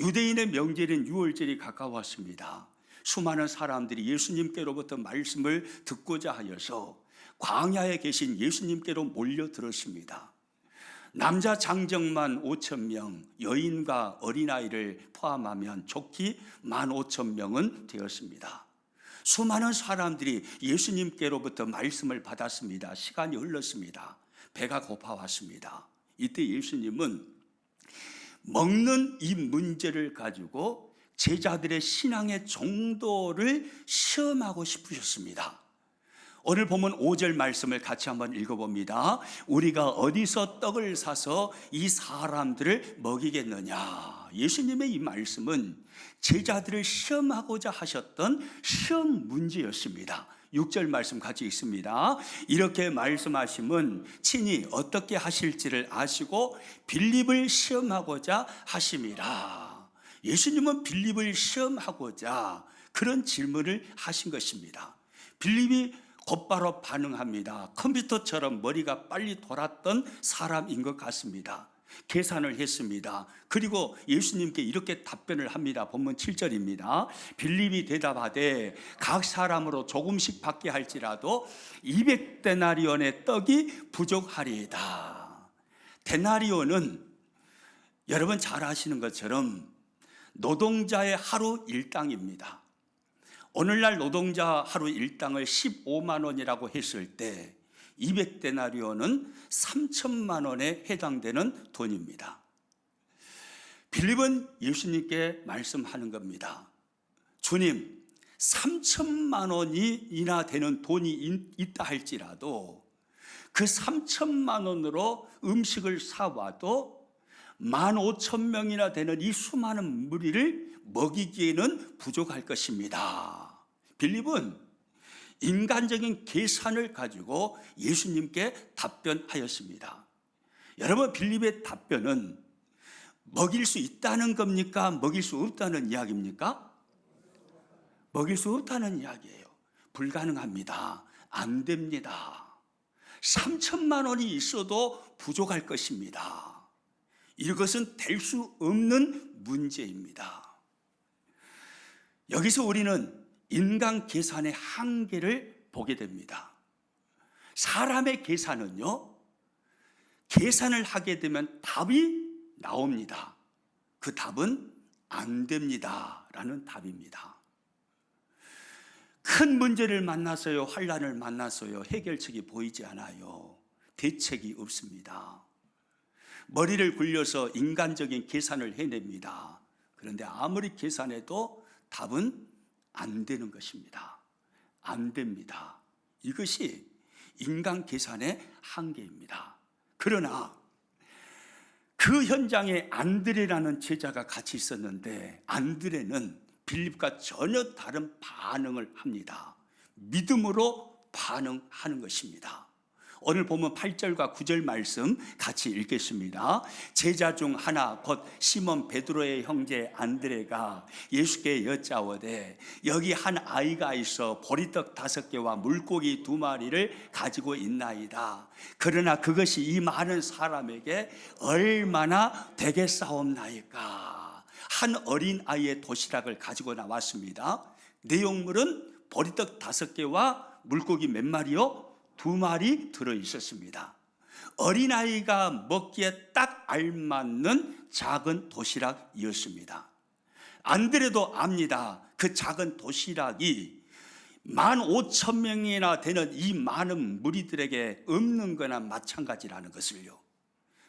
유대인의 명절인 유월절이 가까웠습니다. 수많은 사람들이 예수님께로부터 말씀을 듣고자 하여서 광야에 계신 예수님께로 몰려들었습니다. 남자 장정만 5,000명, 여인과 어린아이를 포함하면 좋기 15,000명은 되었습니다. 수많은 사람들이 예수님께로부터 말씀을 받았습니다. 시간이 흘렀습니다. 배가 고파왔습니다. 이때 예수님은 먹는 이 문제를 가지고 제자들의 신앙의 정도를 시험하고 싶으셨습니다. 오늘 보면 5절 말씀을 같이 한번 읽어봅니다. 우리가 어디서 떡을 사서 이 사람들을 먹이겠느냐. 예수님의 이 말씀은 제자들을 시험하고자 하셨던 시험 문제였습니다. 6절 말씀 같이 읽습니다. 이렇게 말씀하심은 친히 어떻게 하실지를 아시고 빌립을 시험하고자 하심이라. 예수님은 빌립을 시험하고자 그런 질문을 하신 것입니다. 빌립이 곧바로 반응합니다. 컴퓨터처럼 머리가 빨리 돌았던 사람인 것 같습니다. 계산을 했습니다. 그리고 예수님께 이렇게 답변을 합니다. 본문 7절입니다. 빌립이 대답하되 각 사람으로 조금씩 받게 할지라도 200데나리온의 떡이 부족하리이다. 데나리온은 여러분 잘 아시는 것처럼 노동자의 하루 일당입니다. 오늘날 노동자 하루 일당을 15만 원이라고 했을 때 200데나리온은 3천만 원에 해당되는 돈입니다. 빌립은 예수님께 말씀하는 겁니다. 주님, 3천만 원이나 되는 돈이 있다 할지라도 그 3천만 원으로 음식을 사와도 15,000명이나 되는 이 수많은 무리를 먹이기에는 부족할 것입니다. 빌립은 인간적인 계산을 가지고 예수님께 답변하였습니다. 여러분, 빌립의 답변은 먹일 수 있다는 겁니까? 먹일 수 없다는 이야기입니까? 먹일 수 없다는 이야기예요. 불가능합니다. 안 됩니다. 3천만 원이 있어도 부족할 것입니다. 이것은 될 수 없는 문제입니다. 여기서 우리는 인간 계산의 한계를 보게 됩니다. 사람의 계산은요, 계산을 하게 되면 답이 나옵니다. 그 답은 안 됩니다 라는 답입니다. 큰 문제를 만나서요, 환난을 만나서요, 해결책이 보이지 않아요. 대책이 없습니다. 머리를 굴려서 인간적인 계산을 해냅니다. 그런데 아무리 계산해도 답은 안 되는 것입니다. 안 됩니다. 이것이 인간 계산의 한계입니다. 그러나 그 현장에 안드레라는 제자가 같이 있었는데 안드레는 빌립과 전혀 다른 반응을 합니다. 믿음으로 반응하는 것입니다. 오늘 보면 8절과 9절 말씀 같이 읽겠습니다. 제자 중 하나 곧 시몬 베드로의 형제 안드레가 예수께 여짜오되 여기 한 아이가 있어 보리떡 5개와 물고기 2마리를 가지고 있나이다. 그러나 그것이 이 많은 사람에게 얼마나 되겠사옵나이까. 한 어린 아이의 도시락을 가지고 나왔습니다. 내용물은 보리떡 5개와 물고기 몇 마리요? 2마리 들어있었습니다. 어린아이가 먹기에 딱 알맞는 작은 도시락이었습니다. 안드레도 압니다. 그 작은 도시락이 15,000명이나 되는 이 많은 무리들에게 없는 거나 마찬가지라는 것을요.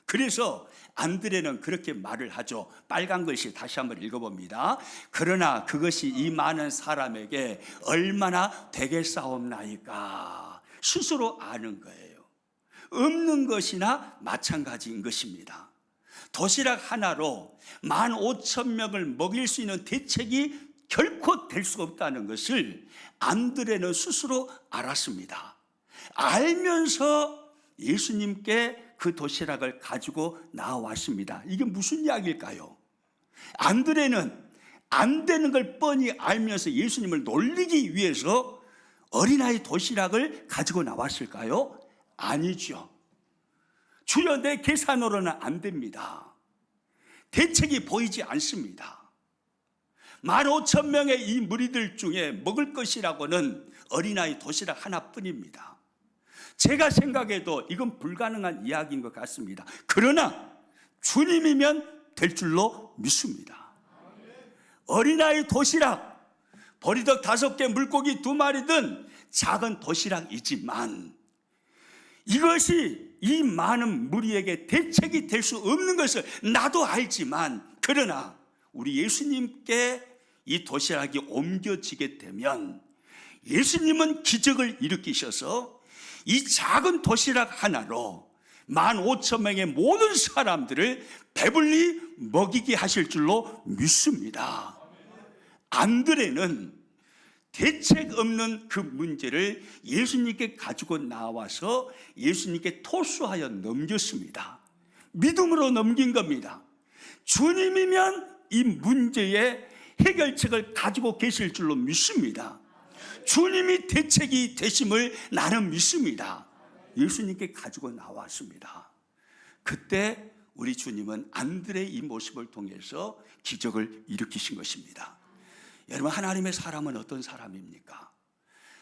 그래서 안드레는 그렇게 말을 하죠. 빨간 글씨 다시 한번 읽어봅니다. 그러나 그것이 이 많은 사람에게 얼마나 되겠사옵나이까. 스스로 아는 거예요. 없는 것이나 마찬가지인 것입니다. 도시락 하나로 15,000명을 먹일 수 있는 대책이 결코 될 수 없다는 것을 안드레는 스스로 알았습니다. 알면서 예수님께 그 도시락을 가지고 나왔습니다. 이게 무슨 이야기일까요? 안드레는 안 되는 걸 뻔히 알면서 예수님을 놀리기 위해서 어린아이 도시락을 가지고 나왔을까요? 아니죠. 주여, 내 계산으로는 안 됩니다. 대책이 보이지 않습니다. 15,000명의 이 무리들 중에 먹을 것이라고는 어린아이 도시락 하나뿐입니다. 제가 생각해도 이건 불가능한 이야기인 것 같습니다. 그러나 주님이면 될 줄로 믿습니다. 어린아이 도시락, 보리떡 5개, 물고기 2마리든 작은 도시락이지만 이것이 이 많은 무리에게 대책이 될 수 없는 것을 나도 알지만, 그러나 우리 예수님께 이 도시락이 옮겨지게 되면 예수님은 기적을 일으키셔서 이 작은 도시락 하나로 15,000명의 모든 사람들을 배불리 먹이게 하실 줄로 믿습니다. 안드레는 대책 없는 그 문제를 예수님께 가지고 나와서 예수님께 토스하여 넘겼습니다. 믿음으로 넘긴 겁니다. 주님이면 이 문제의 해결책을 가지고 계실 줄로 믿습니다. 주님이 대책이 되심을 나는 믿습니다. 예수님께 가지고 나왔습니다. 그때 우리 주님은 안드레의 이 모습을 통해서 기적을 일으키신 것입니다. 여러분, 하나님의 사람은 어떤 사람입니까?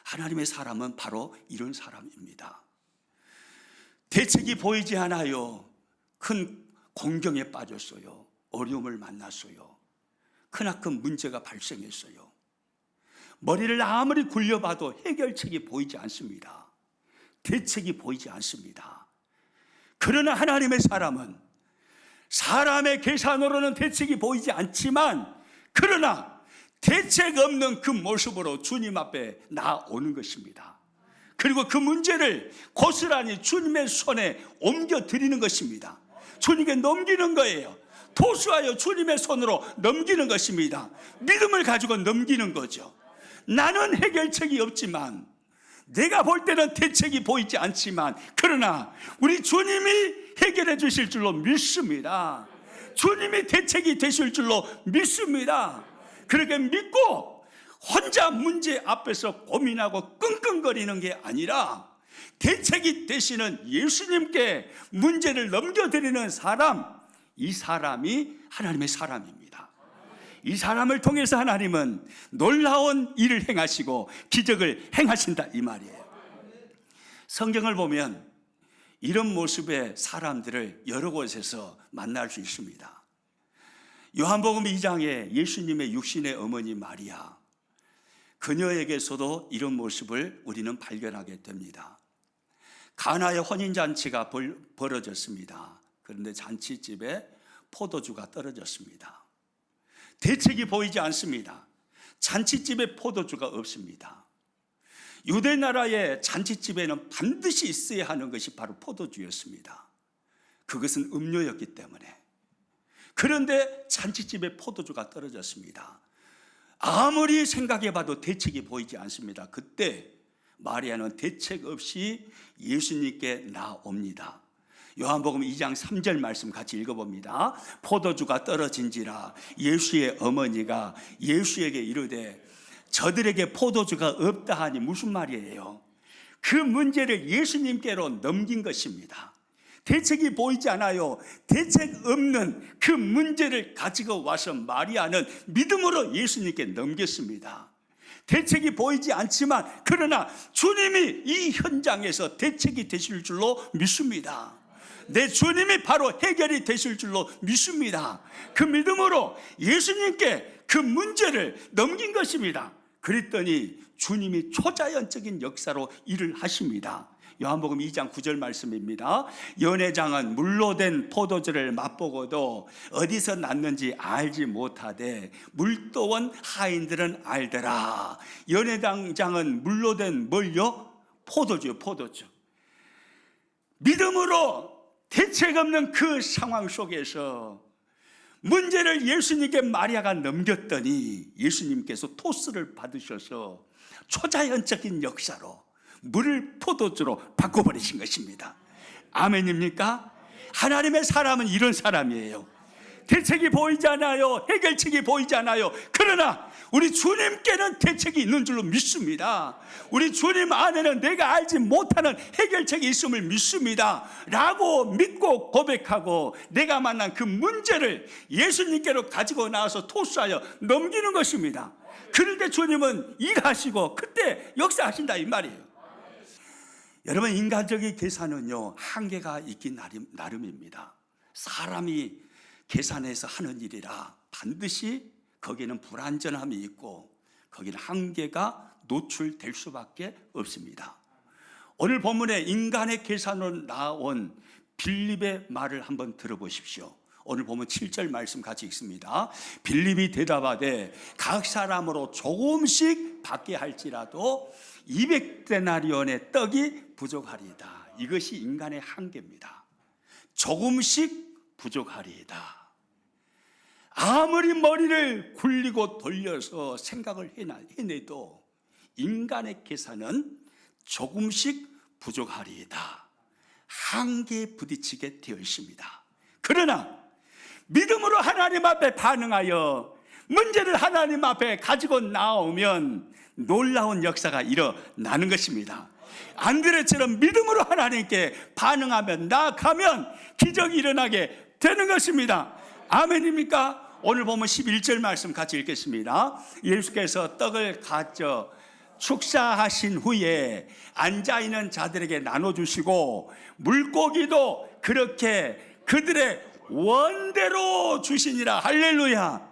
하나님의 사람은 바로 이런 사람입니다. 대책이 보이지 않아요. 큰 공경에 빠졌어요. 어려움을 만났어요. 크나큰 문제가 발생했어요. 머리를 아무리 굴려봐도 해결책이 보이지 않습니다. 대책이 보이지 않습니다. 그러나 하나님의 사람은 사람의 계산으로는 대책이 보이지 않지만, 그러나 대책 없는 그 모습으로 주님 앞에 나오는 것입니다. 그리고 그 문제를 고스란히 주님의 손에 옮겨드리는 것입니다. 주님께 넘기는 거예요. 토스하여 주님의 손으로 넘기는 것입니다. 믿음을 가지고 넘기는 거죠. 나는 해결책이 없지만, 내가 볼 때는 대책이 보이지 않지만, 그러나 우리 주님이 해결해 주실 줄로 믿습니다. 주님이 대책이 되실 줄로 믿습니다. 그렇게 믿고 혼자 문제 앞에서 고민하고 끙끙거리는 게 아니라 대책이 되시는 예수님께 문제를 넘겨드리는 사람, 이 사람이 하나님의 사람입니다. 이 사람을 통해서 하나님은 놀라운 일을 행하시고 기적을 행하신다, 이 말이에요. 성경을 보면 이런 모습의 사람들을 여러 곳에서 만날 수 있습니다. 요한복음 2장에 예수님의 육신의 어머니 마리아, 그녀에게서도 이런 모습을 우리는 발견하게 됩니다. 가나의 혼인잔치가 벌어졌습니다. 그런데 잔치집에 포도주가 떨어졌습니다. 대책이 보이지 않습니다. 잔치집에 포도주가 없습니다. 유대 나라의 잔치집에는 반드시 있어야 하는 것이 바로 포도주였습니다. 그것은 음료였기 때문에. 그런데 잔치집에 포도주가 떨어졌습니다. 아무리 생각해봐도 대책이 보이지 않습니다. 그때 마리아는 대책 없이 예수님께 나옵니다. 요한복음 2장 3절 말씀 같이 읽어봅니다. 포도주가 떨어진지라 예수의 어머니가 예수에게 이르되 저들에게 포도주가 없다 하니 무슨 말이에요? 그 문제를 예수님께로 넘긴 것입니다. 대책이 보이지 않아요. 대책 없는 그 문제를 가지고 와서 마리아는 믿음으로 예수님께 넘겼습니다. 대책이 보이지 않지만, 그러나 주님이 이 현장에서 대책이 되실 줄로 믿습니다. 내 주님이 바로 해결이 되실 줄로 믿습니다. 그 믿음으로 예수님께 그 문제를 넘긴 것입니다. 그랬더니 주님이 초자연적인 역사로 일을 하십니다. 요한복음 2장 9절 말씀입니다. 연회장은 물로 된 포도주를 맛보고도 어디서 났는지 알지 못하되 물도원 하인들은 알더라. 연회장은 물로 된 뭘요? 포도주. 믿음으로 대책 없는 그 상황 속에서 문제를 예수님께 마리아가 넘겼더니 예수님께서 토스를 받으셔서 초자연적인 역사로 물을 포도주로 바꿔버리신 것입니다. 아멘입니까? 하나님의 사람은 이런 사람이에요. 대책이 보이지 않아요. 해결책이 보이지 않아요. 그러나 우리 주님께는 대책이 있는 줄로 믿습니다. 우리 주님 안에는 내가 알지 못하는 해결책이 있음을 믿습니다 라고 믿고 고백하고 내가 만난 그 문제를 예수님께로 가지고 나와서 토스하여 넘기는 것입니다. 그럴 때 주님은 일하시고 그때 역사하신다 이 말이에요. 여러분, 인간적인 계산은요 한계가 있긴 나름입니다. 사람이 계산해서 하는 일이라 반드시 거기는 불완전함이 있고 거기는 한계가 노출될 수밖에 없습니다. 오늘 본문에 인간의 계산으로 나온 빌립의 말을 한번 들어보십시오. 오늘 보면 7절 말씀 같이 읽습니다. 빌립이 대답하되 각 사람으로 조금씩 받게 할지라도 200데나리온의 떡이 부족하리이다. 이것이 인간의 한계입니다. 조금씩 부족하리이다. 아무리 머리를 굴리고 돌려서 생각을 해내도 인간의 계산은 조금씩 부족하리이다. 한계에 부딪히게 되어 있습니다. 그러나 믿음으로 하나님 앞에 반응하여 문제를 하나님 앞에 가지고 나오면 놀라운 역사가 일어나는 것입니다. 안드레처럼 믿음으로 하나님께 반응하면 나아가면 기적이 일어나게 되는 것입니다. 아멘입니까? 오늘 보면 11절 말씀 같이 읽겠습니다. 예수께서 떡을 가져 축사하신 후에 앉아있는 자들에게 나눠주시고 물고기도 그렇게 그들의 원대로 주시니라. 할렐루야.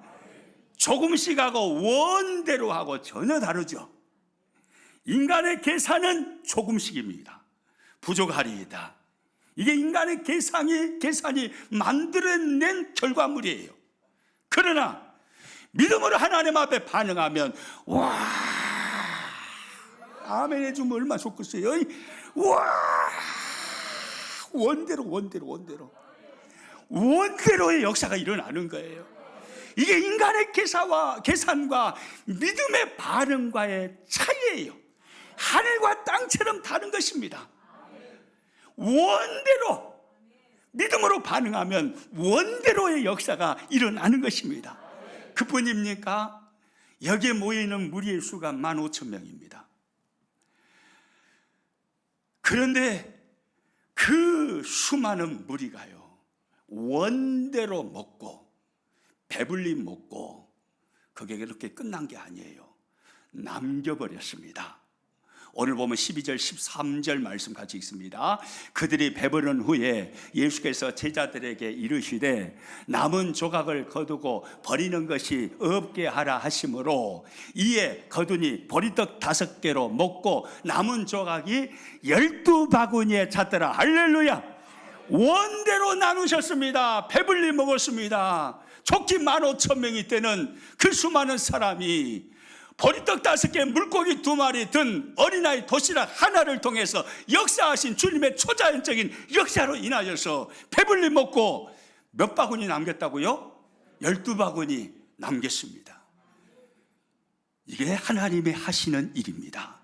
조금씩 하고 원대로 하고 전혀 다르죠. 인간의 계산은 조금씩입니다. 부족하리이다. 이게 인간의 계산이 만들어낸 결과물이에요. 그러나 믿음으로 하나님 앞에 반응하면 와, 아멘 해주면 얼마나 좋겠어요. 와, 원대로의 역사가 일어나는 거예요. 이게 인간의 계산과 믿음의 반응과의 차이예요. 하늘과 땅처럼 다른 것입니다. 원대로 믿음으로 반응하면 원대로의 역사가 일어나는 것입니다. 그뿐입니까? 여기에 모여있는 무리의 수가 15,000명입니다. 그런데 그 수많은 무리가요 원대로 먹고 배불리 먹고 그게 그렇게 끝난 게 아니에요. 남겨버렸습니다. 오늘 보면 12절 13절 말씀 같이 읽습니다. 그들이 배부른 후에 예수께서 제자들에게 이르시되 남은 조각을 거두고 버리는 것이 없게 하라 하심으로 이에 거두니 보리떡 5개로 먹고 남은 조각이 12바구니에 찼더라. 할렐루야. 원대로 나누셨습니다. 배불리 먹었습니다. 족기 15,000명이 되는 그 수많은 사람이 보리떡 5개, 물고기 2마리 든 어린아이 도시락 하나를 통해서 역사하신 주님의 초자연적인 역사로 인하여서 배불리 먹고 몇 바구니 남겼다고요? 12바구니 남겼습니다. 이게 하나님의 하시는 일입니다.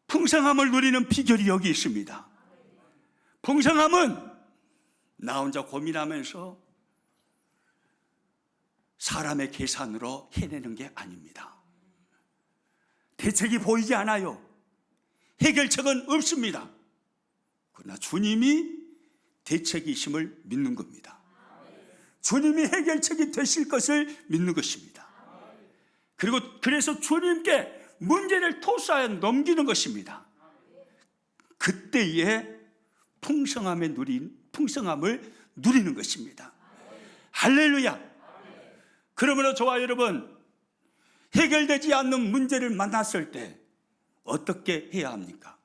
풍성함을 누리는 비결이 여기 있습니다. 풍성함은 나 혼자 고민하면서 사람의 계산으로 해내는 게 아닙니다. 대책이 보이지 않아요. 해결책은 없습니다. 그러나 주님이 대책이심을 믿는 겁니다. 주님이 해결책이 되실 것을 믿는 것입니다. 그리고 그래서 주님께 문제를 토스하여 넘기는 것입니다. 그때에 풍성함을 누리는 것입니다. 할렐루야. 그러므로 저와 여러분, 해결되지 않는 문제를 만났을 때 어떻게 해야 합니까?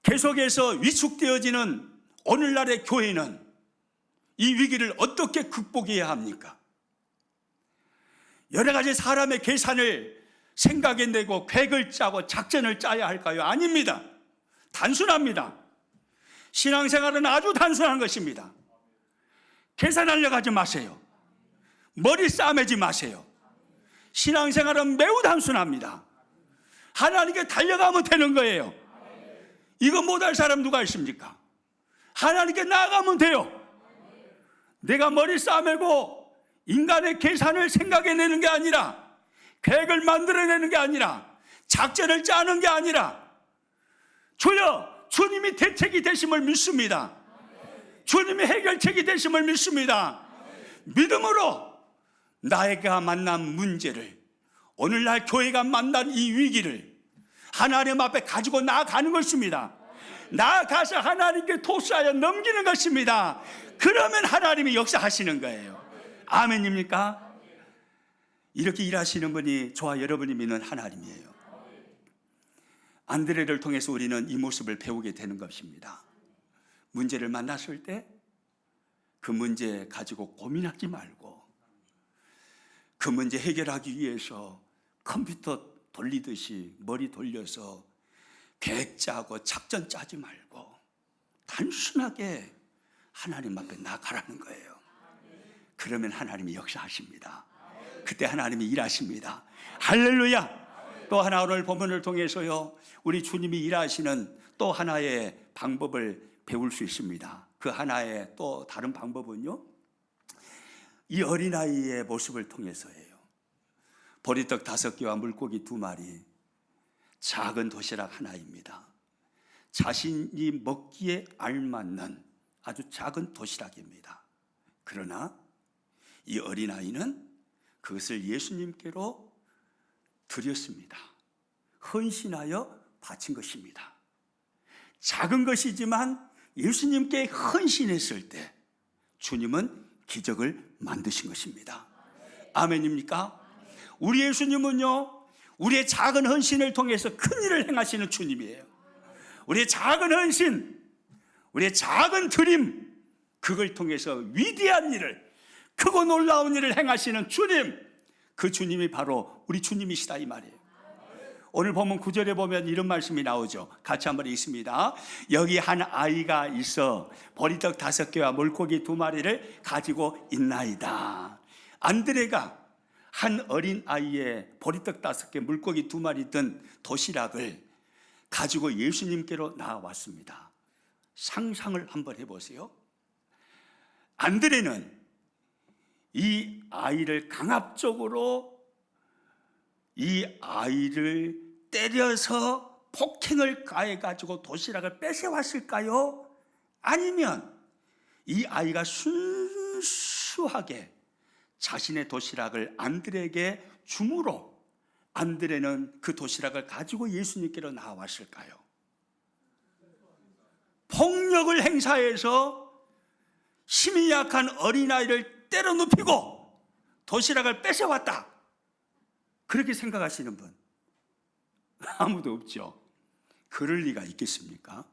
계속해서 위축되어지는 오늘날의 교회는 이 위기를 어떻게 극복해야 합니까? 여러 가지 사람의 계산을 생각해내고 계획을 짜고 작전을 짜야 할까요? 아닙니다. 단순합니다. 신앙생활은 아주 단순한 것입니다. 계산하려고 하지 마세요. 머리 싸매지 마세요. 신앙생활은 매우 단순합니다. 하나님께 달려가면 되는 거예요. 이거 못할 사람 누가 있습니까? 하나님께 나아가면 돼요. 내가 머리 싸매고 인간의 계산을 생각해내는 게 아니라, 계획을 만들어내는 게 아니라, 작전을 짜는 게 아니라, 주여, 주님이 대책이 되심을 믿습니다. 주님이 해결책이 되심을 믿습니다. 믿음으로 나에게 만난 문제를, 오늘날 교회가 만난 이 위기를 하나님 앞에 가지고 나아가는 것입니다. 나아가서 하나님께 토스하여 넘기는 것입니다. 그러면 하나님이 역사하시는 거예요. 아멘입니까? 이렇게 일하시는 분이 저와 여러분이 믿는 하나님이에요. 안드레를 통해서 우리는 이 모습을 배우게 되는 것입니다. 문제를 만났을 때 그 문제 가지고 고민하지 말고, 그 문제 해결하기 위해서 컴퓨터 돌리듯이 머리 돌려서 계획 짜고 작전 짜지 말고 단순하게 하나님 앞에 나가라는 거예요. 그러면 하나님이 역사하십니다. 그때 하나님이 일하십니다. 할렐루야. 또 하나 오늘 본문을 통해서요, 우리 주님이 일하시는 또 하나의 방법을 배울 수 있습니다. 그 하나의 또 다른 방법은요, 이 어린아이의 모습을 통해서예요. 보리떡 5개와 물고기 2마리, 작은 도시락 하나입니다. 자신이 먹기에 알맞는 아주 작은 도시락입니다. 그러나 이 어린아이는 그것을 예수님께로 드렸습니다. 헌신하여 바친 것입니다. 작은 것이지만 예수님께 헌신했을 때 주님은 기적을 만드신 것입니다. 아멘입니까? 우리 예수님은요, 우리의 작은 헌신을 통해서 큰 일을 행하시는 주님이에요. 우리의 작은 헌신, 우리의 작은 드림, 그걸 통해서 위대한 일을, 크고 놀라운 일을 행하시는 주님, 그 주님이 바로 우리 주님이시다 이 말이에요. 오늘 보면 9절에 보면 이런 말씀이 나오죠. 같이 한번 읽습니다. 여기 한 아이가 있어 보리떡 5개와 물고기 2마리를 가지고 있나이다. 안드레가 한 어린 아이의 보리떡 5개, 물고기 2마리 든 도시락을 가지고 예수님께로 나아왔습니다. 상상을 한번 해보세요. 안드레는 이 아이를 강압적으로, 이 아이를 때려서 폭행을 가해가지고 도시락을 뺏어왔을까요? 아니면 이 아이가 순수하게 자신의 도시락을 안드레에게 줌으로 안드레는 그 도시락을 가지고 예수님께로 나아왔을까요? 폭력을 행사해서 힘이 약한 어린아이를 때려 눕히고 도시락을 뺏어왔다, 그렇게 생각하시는 분 아무도 없죠. 그럴 리가 있겠습니까?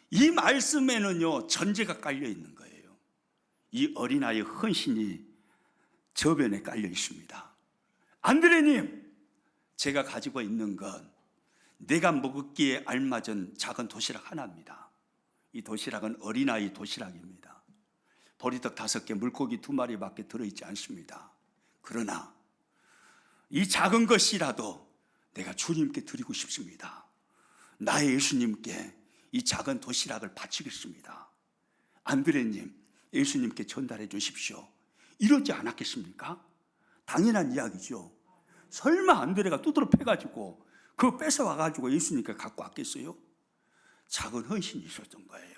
이 말씀에는요, 전제가 깔려 있는 거예요. 이 어린아이의 헌신이 저변에 깔려 있습니다. 안드레님, 제가 가지고 있는 건 내가 먹기에 알맞은 작은 도시락 하나입니다. 이 도시락은 어린아이 도시락입니다. 보리떡 5개, 물고기 2마리밖에 들어있지 않습니다. 그러나 이 작은 것이라도 내가 주님께 드리고 싶습니다. 나의 예수님께 이 작은 도시락을 바치겠습니다. 안드레님, 예수님께 전달해 주십시오. 이러지 않았겠습니까? 당연한 이야기죠. 설마 안드레가 두드러 패가지고 그거 뺏어와가지고 예수님께 갖고 왔겠어요? 작은 헌신이 있었던 거예요.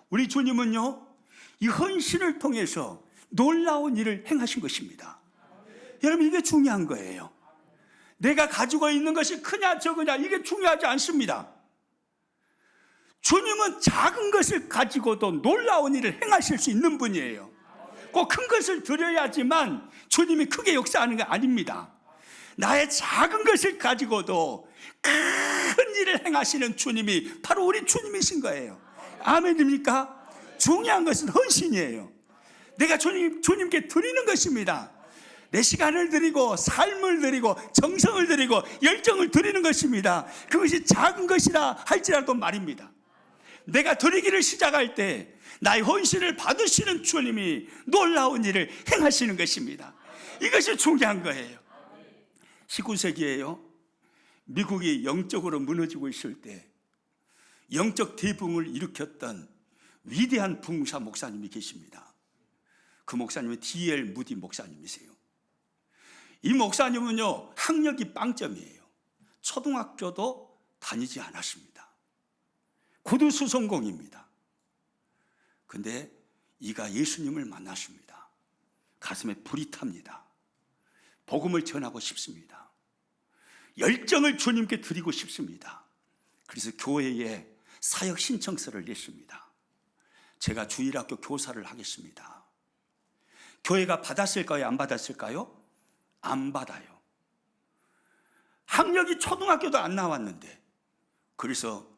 우리 주님은요, 이 헌신을 통해서 놀라운 일을 행하신 것입니다. 여러분, 이게 중요한 거예요. 내가 가지고 있는 것이 크냐 적으냐 이게 중요하지 않습니다. 주님은 작은 것을 가지고도 놀라운 일을 행하실 수 있는 분이에요. 꼭 큰 것을 드려야지만 주님이 크게 역사하는 게 아닙니다. 나의 작은 것을 가지고도 큰 일을 행하시는 주님이 바로 우리 주님이신 거예요. 아멘입니까? 중요한 것은 헌신이에요. 내가 주님께 드리는 것입니다. 내 시간을 드리고 삶을 드리고 정성을 드리고 열정을 드리는 것입니다. 그것이 작은 것이라 할지라도 말입니다. 내가 드리기를 시작할 때 나의 헌신을 받으시는 주님이 놀라운 일을 행하시는 것입니다. 이것이 중요한 거예요. 19세기에요, 미국이 영적으로 무너지고 있을 때 영적 대붕을 일으켰던 위대한 부흥사 목사님이 계십니다. 그 목사님은 D.L. 무디 목사님이세요. 이 목사님은요, 학력이 빵점이에요. 초등학교도 다니지 않았습니다. 구두 수성공입니다. 근데 이가 예수님을 만났습니다. 가슴에 불이 탑니다. 복음을 전하고 싶습니다. 열정을 주님께 드리고 싶습니다. 그래서 교회에 사역 신청서를 냈습니다. 제가 주일학교 교사를 하겠습니다. 교회가 받았을까요? 안 받았을까요? 안 받아요. 학력이 초등학교도 안 나왔는데, 그래서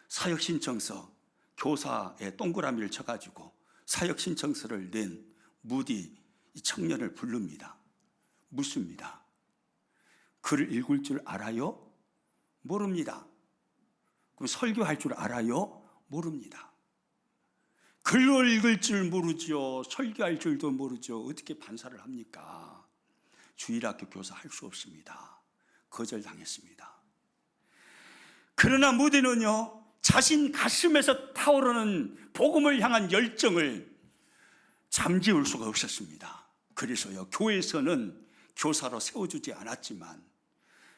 사역 신청서, 교사에 동그라미를 쳐가지고 사역 신청서를 낸 무디 이 청년을 부릅니다. 묻습니다. 글을 읽을 줄 알아요? 모릅니다. 그럼 설교할 줄 알아요? 모릅니다. 글을 읽을 줄 모르죠. 설교할 줄도 모르죠. 어떻게 반사를 합니까? 주일학교 교사 할 수 없습니다. 거절당했습니다. 그러나 무디는요, 자신 가슴에서 타오르는 복음을 향한 열정을 잠재울 수가 없었습니다. 그래서요, 교회에서는 교사로 세워주지 않았지만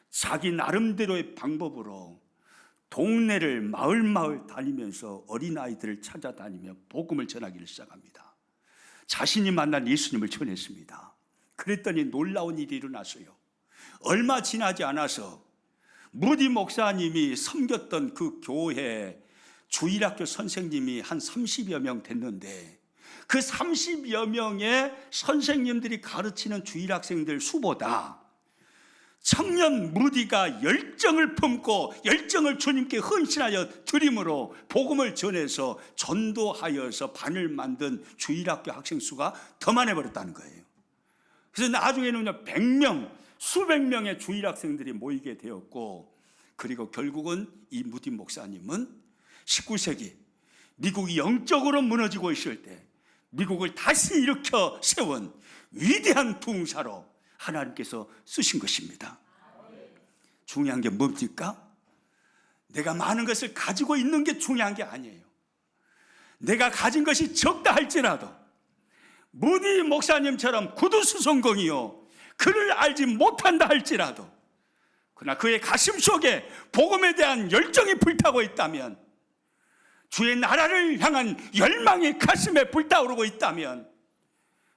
자기 나름대로의 방법으로 동네를 마을 다니면서 어린아이들을 찾아다니며 복음을 전하기를 시작합니다. 자신이 만난 예수님을 전했습니다. 그랬더니 놀라운 일이 일어났어요. 얼마 지나지 않아서 무디 목사님이 섬겼던 그 교회 주일학교 선생님이 한 30여 명 됐는데, 그 30여 명의 선생님들이 가르치는 주일학생들 수보다 청년 무디가 열정을 품고 열정을 주님께 헌신하여 드림으로 복음을 전해서 전도하여서 반을 만든 주일학교 학생 수가 더 많아버렸다는 거예요. 그래서 나중에는 100명, 수백 명의 주일학생들이 모이게 되었고, 그리고 결국은 이 무디 목사님은 19세기 미국이 영적으로 무너지고 있을 때 미국을 다시 일으켜 세운 위대한 부흥사로 하나님께서 쓰신 것입니다. 중요한 게 뭡니까? 내가 많은 것을 가지고 있는 게 중요한 게 아니에요. 내가 가진 것이 적다 할지라도 무디 목사님처럼 구두수성공이요, 그를 알지 못한다 할지라도, 그러나 그의 가슴 속에 복음에 대한 열정이 불타고 있다면, 주의 나라를 향한 열망이 가슴에 불타오르고 있다면,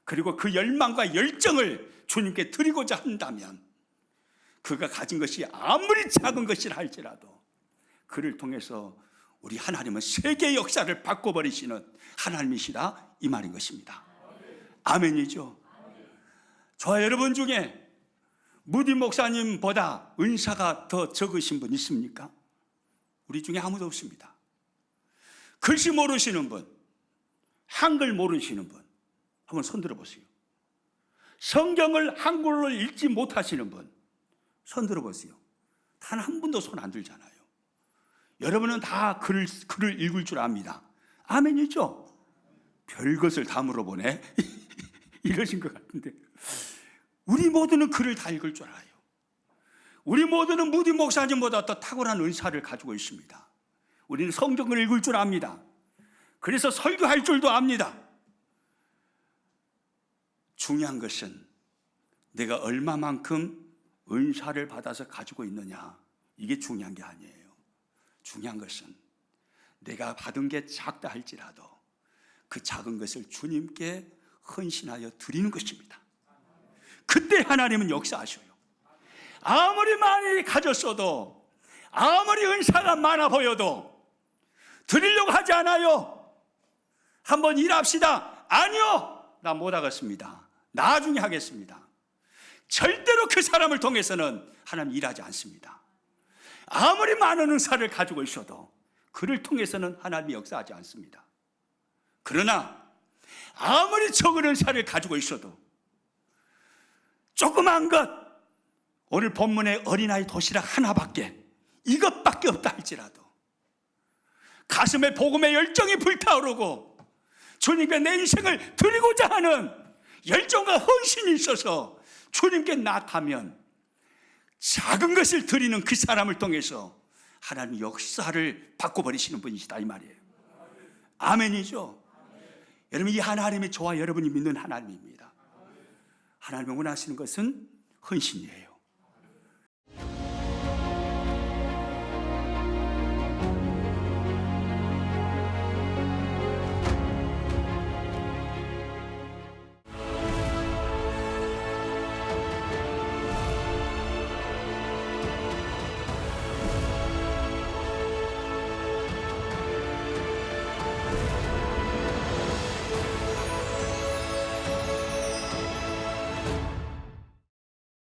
그리고 그 열망과 열정을 주님께 드리고자 한다면, 그가 가진 것이 아무리 작은 것이라 할지라도 그를 통해서 우리 하나님은 세계 역사를 바꿔버리시는 하나님이시다, 이 말인 것입니다. 아멘이죠. 저와 여러분 중에 무디 목사님보다 은사가 더 적으신 분 있습니까? 우리 중에 아무도 없습니다. 글씨 모르시는 분, 한글 모르시는 분 한번 손 들어보세요. 성경을 한글로 읽지 못하시는 분 손 들어보세요. 단 한 분도 손 안 들잖아요. 여러분은 다 글을 읽을 줄 압니다. 아멘이죠? 별것을 다 물어보네. 이러신 것 같은데, 우리 모두는 글을 다 읽을 줄 알아요. 우리 모두는 무디 목사님보다 더 탁월한 은사를 가지고 있습니다. 우리는 성경을 읽을 줄 압니다. 그래서 설교할 줄도 압니다. 중요한 것은 내가 얼마만큼 은사를 받아서 가지고 있느냐, 이게 중요한 게 아니에요. 중요한 것은 내가 받은 게 작다 할지라도 그 작은 것을 주님께 헌신하여 드리는 것입니다. 그때 하나님은 역사하셔요. 아무리 많이 가졌어도, 아무리 은사가 많아 보여도 드리려고 하지 않아요. 한번 일합시다. 아니요, 나 못하겠습니다. 나중에 하겠습니다. 절대로 그 사람을 통해서는 하나님 일하지 않습니다. 아무리 많은 은사를 가지고 있어도 그를 통해서는 하나님이 역사하지 않습니다. 그러나 아무리 적은 은사를 가지고 있어도, 조그만 것, 오늘 본문의 어린아이 도시락 하나밖에, 이것밖에 없다 할지라도 가슴에 복음의 열정이 불타오르고 주님께 내 인생을 드리고자 하는 열정과 헌신이 있어서 주님께 나아가면 작은 것을 드리는 그 사람을 통해서 하나님 역사를 바꿔버리시는 분이시다 이 말이에요. 아멘이죠. 여러분, 이 하나님이 저와 여러분이 믿는 하나님입니다. 하나님이 원하시는 것은 헌신이에요.